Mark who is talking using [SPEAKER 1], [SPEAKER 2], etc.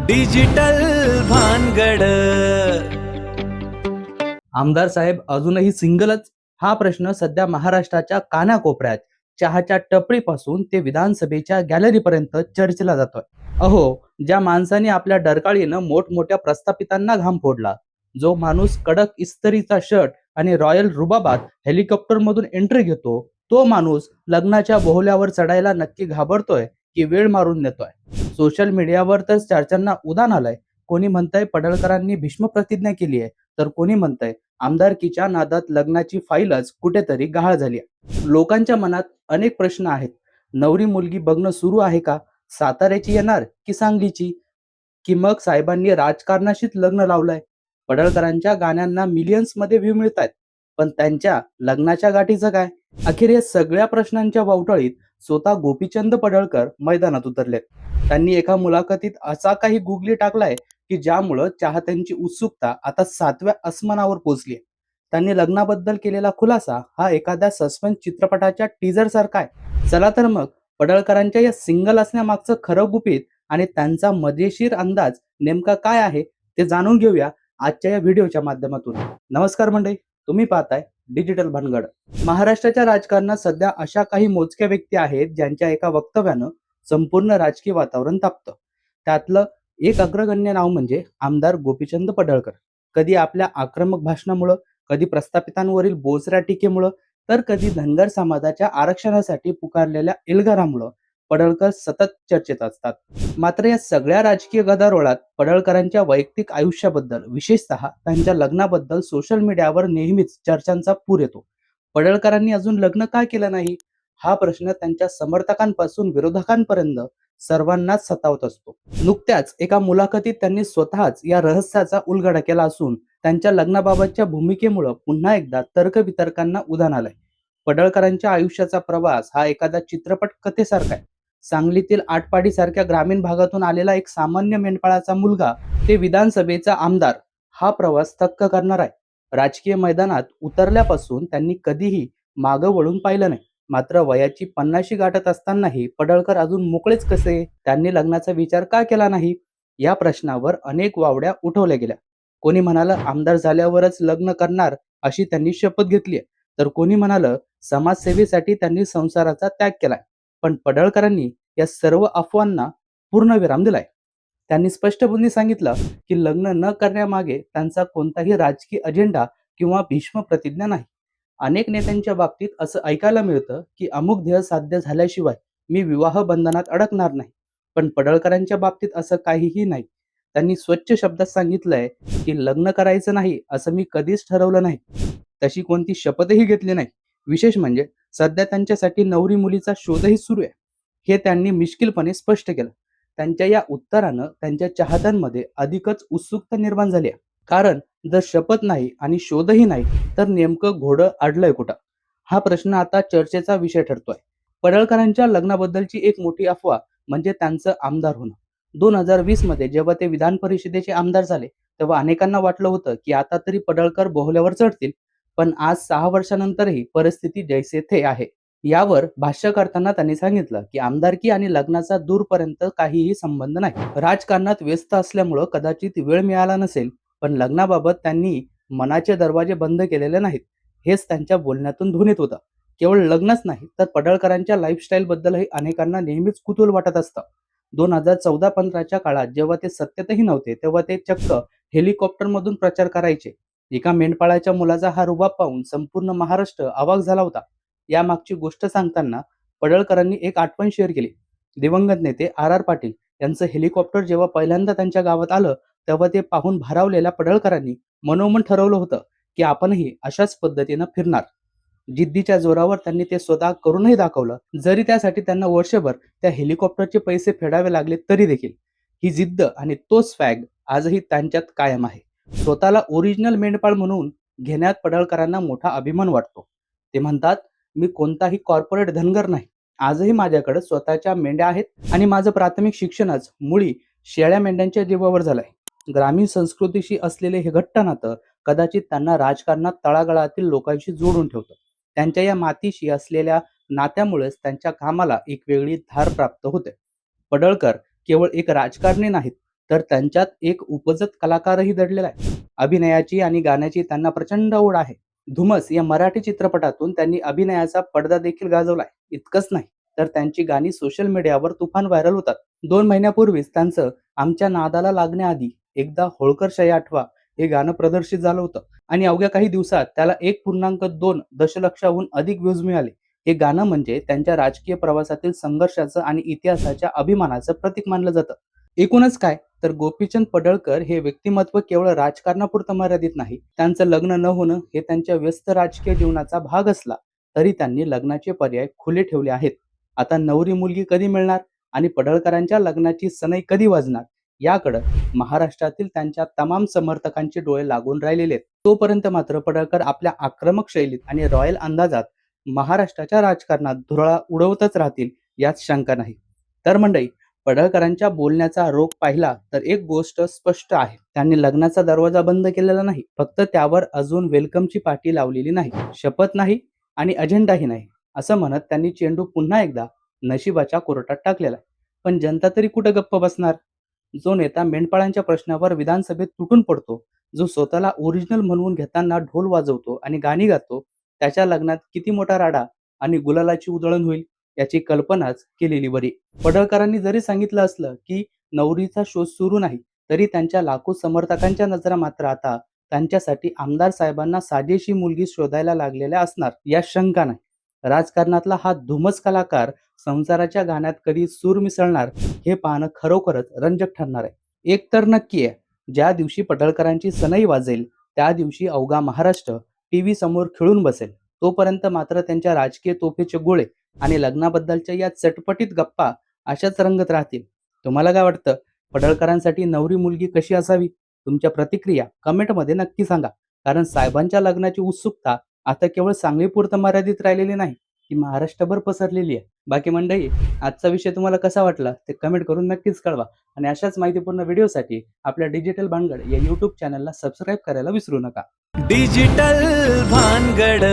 [SPEAKER 1] Digital भानगड.
[SPEAKER 2] आमदार साहेब अजूनही सिंगलच? हा प्रश्न सध्या महाराष्ट्राच्या कानाकोपऱ्यात चहाच्या टपरीपासून ते विधानसभेच्या गॅलरीपर्यंत चर्चेला जातोय. अहो, ज्या माणसाने आपल्या डरकाळीनं मोठमोठ्या प्रस्थापितांना घाम फोडला, जो माणूस कडक इस्त्रीचा शर्ट आणि रॉयल रुबाबात हेलिकॉप्टर मधून एंट्री घेतो, तो माणूस लग्नाच्या बोहल्यावर चढायला नक्की घाबरतोय की वेळ मारून नेतोय? सोशल मीडियावर तर चर्चांना उधाण आलंय. कोणी म्हणतंय पडळकरांनी भीष्म प्रतिज्ञा केली आहे, तर कोणी म्हणतंय आमदारकीच्या नादात लग्नाची फाईलच कुठेतरी गहाळ झाली आहे. लोकांच्या मनात अनेक प्रश्न आहेत. नवरी मुलगी बघणं सुरू आहे का? साताऱ्याची येणार की सांगलीची? की मग साहेबांनी राजकारणाशीच लग्न लावलंय? पडळकरांच्या गाण्यांना मिलियन्स मध्ये व्ह्यू मिळतात, पण त्यांच्या लग्नाच्या गाठीचं काय? अखेर या सगळ्या प्रश्नांच्या वावटळीत स्वतः गोपीचंद पडळकर मैदानात उतरले. त्यांनी एका मुलाखतीत असा काही गुगली टाकलाय की ज्यामुळं चाहत्यांची उत्सुकता आता 7व्या आसमानावर पोहोचली. त्यांनी लग्नाबद्दल केलेला खुलासा हा एखाद्या सस्पेन्स चित्रपटाच्या टीजर सारखा आहे. चला तर मग पडळकरांच्या या सिंगल असण्यामागचं खरं गुपित आणि त्यांचा मजेशीर अंदाज नेमका काय आहे ते जाणून घेऊया आजच्या या व्हिडिओच्या माध्यमातून. नमस्कार मंडळी, तुम्ही पाहताय डिजिटल भानगड. महाराष्ट्राच्या राजकारणात सध्या अशा काही मोजक्या व्यक्ती आहेत ज्यांच्या एका वक्तव्यानं संपूर्ण राजकीय वातावरण तापतं. त्यातलं एक अग्रगण्य नाव म्हणजे आमदार गोपीचंद पडळकर. कधी आपल्या आक्रमक भाषणामुळं, कधी प्रस्थापितांवरील बोचऱ्या टीकेमुळं, तर कधी धनगर समाजाच्या आरक्षणासाठी पुकारलेल्या एल्गारामुळं पडळकर सतत चर्चेत असतात. मात्र या सगळ्या राजकीय गदारोळात पडळकरांच्या वैयक्तिक आयुष्याबद्दल, विशेषतः त्यांच्या लग्नाबद्दल सोशल मीडियावर नेहमीच चर्चांचा पूर येतो. पडळकरांनी अजून लग्न का केलं नाही? हा प्रश्न त्यांच्या समर्थकांपासून विरोधकांपर्यंत सर्वांनाच सतावत असतो. नुकत्याच एका मुलाखतीत त्यांनी स्वतःच या रहस्याचा उलगडा केला असून त्यांच्या लग्नाबाबतच्या भूमिकेमुळे पुन्हा एकदा तर्कवितर्कांना उधाण आलंय. पडळकरांच्या आयुष्याचा प्रवास हा एखाद्या चित्रपट कथेसारखा आहे. सांगलीतील आटपाडीसारख्या ग्रामीण भागातून आलेला एक सामान्य मेंढपाळाचा मुलगा ते विधानसभेचा आमदार, हा प्रवास थक्क करणार आहे. राजकीय मैदानात उतरल्यापासून त्यांनी कधीही मागं वळून पाहिलं नाही. मात्र वयाची 50शी गाठत असतानाही पडळकर अजून मोकळेच कसे? त्यांनी लग्नाचा विचार का केला नाही? या प्रश्नावर अनेक वावड्या उठवल्या गेल्या. कोणी म्हणालं आमदार झाल्यावरच लग्न करणार अशी त्यांनी शपथ घेतली, तर कोणी म्हणालं समाजसेवेसाठी त्यांनी संसाराचा त्याग केलाय. पण पडळकरांनी या सर्व अफवांना पूर्णविराम दिलाय. त्यांनी स्पष्टपणे सांगितलं की लग्न न करण्यामागे त्यांचा कोणताही राजकीय अजेंडा किंवा भीष्म प्रतिज्ञा नाही. अनेक नेत्यांच्या बाबतीत असं ऐकायला मिळतं की अमुक ध्येय साध्य झाल्याशिवाय मी विवाह बंधनात अडकणार नाही. पण पडळकरांच्या बाबतीत असं काहीही नाही. त्यांनी स्वच्छ शब्दात सांगितलंय की लग्न करायचं नाही असं मी कधीच ठरवलं नाही. तशी कोणती शपथही घेतली नाही. विशेष म्हणजे सध्या त्यांच्यासाठी नवरी मुलीचा शोधही सुरू आहे, हे त्यांनी मिश्किलपणे स्पष्ट केलं. त्यांच्या या उत्तरानं त्यांच्या चाहत्यांमध्ये अधिकच उत्सुकता निर्माण झाली आहे. कारण जर शपथ नाही आणि शोधही नाही, तर नेमकं घोडं अडलंय कुठं? हा प्रश्न आता चर्चेचा विषय ठरतोय. पडळकरांच्या लग्नाबद्दलची एक मोठी अफवा म्हणजे त्यांचं आमदार होणं. 2020 मध्ये जेव्हा ते विधान परिषदेचे आमदार झाले, तेव्हा अनेकांना वाटलं होतं की आता तरी पडळकर बोहल्यावर चढतील. पण आज 6 वर्षानंतरही परिस्थिती जैसे थे आहे. यावर भाष्य करताना त्यांनी सांगितलं की आमदारकी आणि लग्नाचा दूरपर्यंत काहीही संबंध नाही. राजकारणात व्यस्त असल्यामुळं कदाचित वेळ मिळाला नसेल, पण लग्नाबाबत त्यांनी मनाचे दरवाजे बंद केलेले नाहीत, हेच त्यांच्या बोलण्यातून ध्वनीत होतं. केवळ लग्नच नाही, तर पडळकरांच्या लाईफस्टाईल बद्दलही अनेकांना नेहमीच कुतूहल वाटत असतं. 2014-15च्या काळात जेव्हा ते सत्तेतही नव्हते, तेव्हा ते चक्क हेलिकॉप्टरमधून प्रचार करायचे. एका मेंढपाळाच्या मुलाचा हा रुबाब पाहून संपूर्ण महाराष्ट्र अवाक झाला होता. यामागची गोष्ट सांगताना पडळकरांनी एक आठवण शेअर केली. दिवंगत नेते आर पाटील यांचं हेलिकॉप्टर जेव्हा पहिल्यांदा त्यांच्या गावात आलं, तेव्हा ते पाहून भारावलेल्या पडळकरांनी मनोमन ठरवलं होतं की आपणही अशाच पद्धतीनं फिरणार. जिद्दीच्या जोरावर त्यांनी ते स्वतः करूनही दाखवलं. जरी त्यासाठी त्यांना वर्षभर त्या हेलिकॉप्टरचे पैसे फेडावे लागले तरी देखील. ही जिद्द आणि तो स्वॅग आजही त्यांच्यात कायम आहे. स्वतःला ओरिजिनल मेंढपाळ म्हणून घेण्यात पडळकरांना मोठा अभिमान वाटतो. ते म्हणतात, मी कोणताही कॉर्पोरेट धनगर नाही. आजही माझ्याकडे स्वतःच्या मेंढ्या आहेत आणि माझं प्राथमिक शिक्षणच मुळी शेळ्या मेंढ्यांच्या जीवावर झालंय. ग्रामीण संस्कृतीशी असलेले हे घट्ट नातं कदाचित त्यांना राजकारणात तळागाळातील लोकांशी जोडून ठेवतं. त्यांच्या या मातीशी असलेल्या नात्यामुळेच त्यांच्या कामाला एक वेगळी धार प्राप्त होते. पडळकर केवळ एक राजकारणी नाहीत, तर त्यांच्यात एक उपजत कलाकारही दडलेला आहे. अभिनयाची आणि गाण्याची त्यांना प्रचंड ओढ आहे. धुमस या मराठी चित्रपटातून त्यांनी अभिनयाचा पडदा देखील गाजवलाय. इतकंच नाही तर त्यांची गाणी सोशल मीडियावर तुफान व्हायरल होतात. 2 महिन्यापूर्वीच त्यांचं आमच्या नादाला लागण्याआधी एकदा होळकर शय आठवा हे गाणं प्रदर्शित झालं होतं आणि अवघ्या काही दिवसात त्याला 1.2 दशलक्षाहून अधिक व्ह्यूज मिळाले. हे गाणं म्हणजे त्यांच्या राजकीय प्रवासातील संघर्षाचं आणि इतिहासाच्या अभिमानाचं प्रतीक मानलं जातं. एकूणच काय तर गोपीचंद पडळकर हे व्यक्तिमत्व केवळ राजकारणापुरतं मर्यादित नाही. त्यांचं लग्न न होणं हे त्यांच्या व्यस्त राजकीय जीवनाचा भाग असला तरी त्यांनी लग्नाचे पर्याय खुले ठेवले आहेत. आता नवरी मुलगी कधी मिळणार आणि पडळकरांच्या लग्नाची सनई कधी वाजणार याकडं महाराष्ट्रातील त्यांच्या तमाम समर्थकांचे डोळे लागून राहिलेले आहेत. तोपर्यंत मात्र पडळकर आपल्या आक्रमक शैलीत आणि रॉयल अंदाजात महाराष्ट्राच्या राजकारणात धुरळा उडवतच राहतील यात शंका नाही. तर मंडळी, पडळकरांच्या बोलण्याचा रोख पाहिला तर एक गोष्ट स्पष्ट आहे. त्यांनी लग्नाचा दरवाजा बंद केलेला नाही, फक्त त्यावर अजून वेलकमची पाटी लावलेली नाही. शपथ नाही आणि अजेंडाही नाही असं म्हणत त्यांनी चेंडू पुन्हा एकदा नशिबाच्या कोर्टात टाकलेला आहे. पण जनता तरी कुठं गप्प बसणार? जो नेता मेंढपाळांच्या प्रश्नावर विधानसभेत तुटून पडतो, जो स्वतःला ओरिजिनल म्हणवून घेताना ढोल वाजवतो आणि गाणी गातो, त्याच्या लग्नात किती मोठा राडा आणि गुलालाची उधळण होईल याची कल्पनाच केलेली बरी. पडळकरांनी जरी सांगितलं असलं की नवरीचा शोध सुरू नाही, तरी त्यांच्या लाखो समर्थकांच्या नजरा मात्र आता त्यांच्यासाठी आमदार साहेबांना साजेशी मुलगी शोधायला लागलेल्या असणार यात शंका नाही. राजकारणातला हा धुमस कलाकार संसाराच्या गाण्यात कधी सूर मिसळणार हे पाहणं खरोखरच रंजक ठरणार आहे. एक तर नक्की आहे, ज्या दिवशी पडळकरांची सनई वाजेल त्या दिवशी अवघा महाराष्ट्र टीव्ही समोर खिळून बसेल. तोपर्यंत मात्र त्यांच्या राजकीय तोफेचे गोळे आणि लग्नाबद्दलच्या या चटपटीत गप्पा अशाच रंगत राहतील. तुम्हाला काय वाटतं? पडळकरांसाठी नवरी मुलगी कशी असावी? तुमच्या प्रतिक्रिया कमेंटमध्ये नक्की सांगा. कारण साहेबांच्या लग्नाची उत्सुकता आता केवळ सांगलीपुरतं मर्यादित राहिलेली नाही, ती महाराष्ट्रभर पसरलेली आहे. बाकी मंडळी, आजचा विषय तुम्हाला कसा वाटला ते कमेंट करून नक्कीच कळवा आणि अशाच माहितीपूर्ण व्हिडिओसाठी आपल्या डिजिटल भानगड या यूट्यूब चॅनलला सबस्क्राईब करायला विसरू नका.
[SPEAKER 1] डिजिटल भानगड